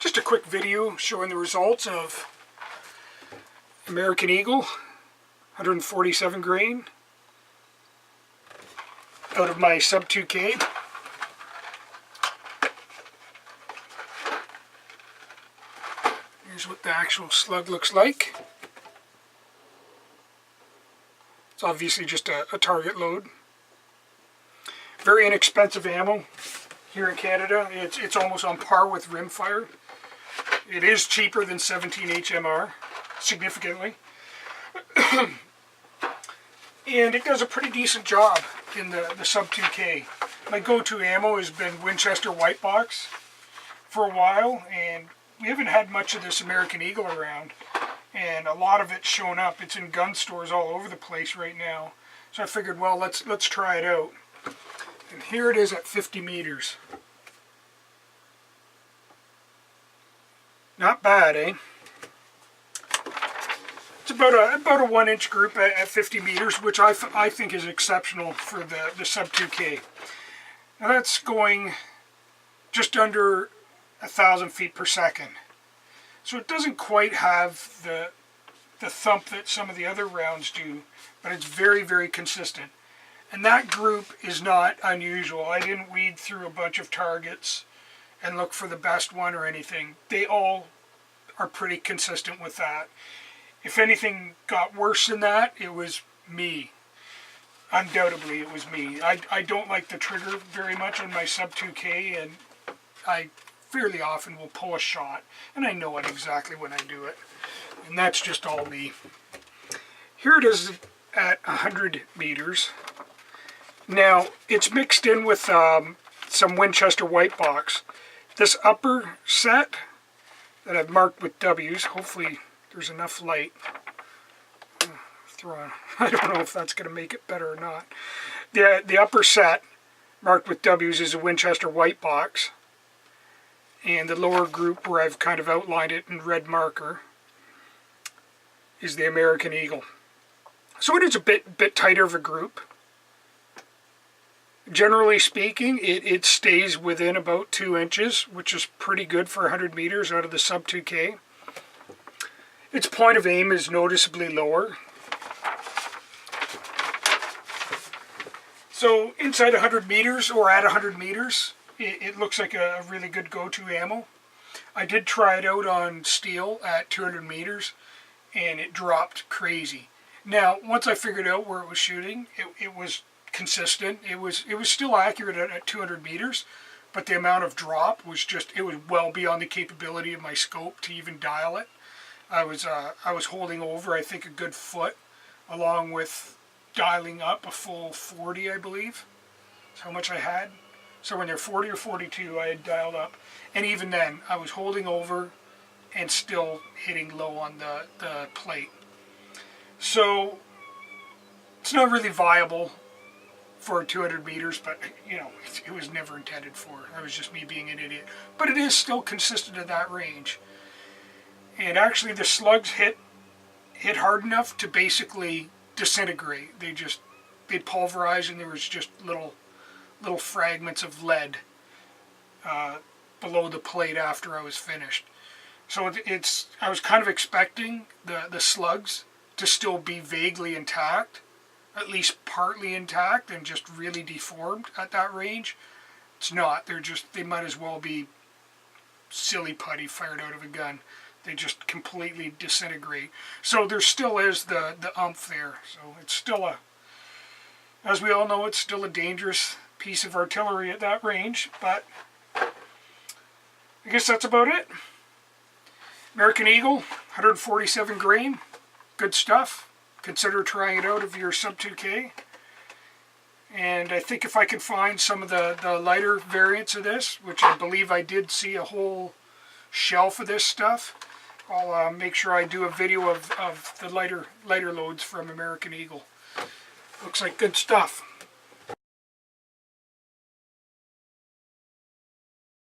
Just a quick video showing the results of American Eagle 147 grain out of my sub 2K. Here's what the actual slug looks like. It's obviously just a target load. Very inexpensive ammo here in Canada. It's almost on par with rimfire. It is cheaper than 17 HMR, significantly. And it does a pretty decent job in the sub 2K. My go-to ammo has been Winchester White Box for a while, and we haven't had much of this American Eagle around, and a lot of it's shown up. It's in gun stores all over the place right now. So I figured, well, let's try it out. And here it is at 50 meters. Not bad, eh? It's about a 1-inch group at 50 meters, which I think is exceptional for the sub 2K. Now that's going just under 1,000 feet per second. So it doesn't quite have the thump that some of the other rounds do, but it's very, very consistent. And that group is not unusual. I didn't weed through a bunch of targets and look for the best one or anything. They all are pretty consistent with that. If anything got worse than that, it was me. Undoubtedly, it was me. I don't like the trigger very much on my sub 2K, and I fairly often will pull a shot, and I know it exactly when I do it. And that's just all me. Here it is at 100 meters. Now, it's mixed in with some Winchester White Box. This upper set that I've marked with W's, hopefully there's enough light. I don't know if that's going to make it better or not. The upper set marked with W's is a Winchester White Box. And the lower group, where I've kind of outlined it in red marker, is the American Eagle. So it is a bit tighter of a group. Generally speaking, it stays within about 2 inches, which is pretty good for 100 meters out of the sub 2K. Its point of aim is noticeably lower. So inside 100 meters or at 100 meters, it looks like a really good go-to ammo. I did try it out on steel at 200 meters, and it dropped crazy. Now, once I figured out where it was shooting, it was consistent. It was still accurate at 200 meters, but the amount of drop was just, it was well beyond the capability of my scope to even dial it. I was holding over, I think, a good foot, along with dialing up a full 40, I believe. That's how much I had. So when they're 40 or 42, I had dialed up. And even then, I was holding over and still hitting low on the plate. So it's not really viable for 200 meters, but you know, it was never intended for. That was just me being an idiot. But it is still consistent at that range. And actually the slugs hit hard enough to basically disintegrate. They'd pulverize, and there was just little fragments of lead below the plate after I was finished. So I was kind of expecting the slugs to still be vaguely intact, at least partly intact, and just really deformed at that range. It's not. They might as well be silly putty fired out of a gun. They just completely disintegrate. So there still is the umph there. So it's still as we all know, it's still a dangerous piece of artillery at that range, but I guess that's about it. American Eagle, 147 grain, good stuff. Consider trying it out of your sub 2K. And I think if I can find some of the lighter variants of this, which I believe I did see a whole shelf of this stuff, I'll make sure I do a video of the lighter loads from American Eagle. Looks like good stuff.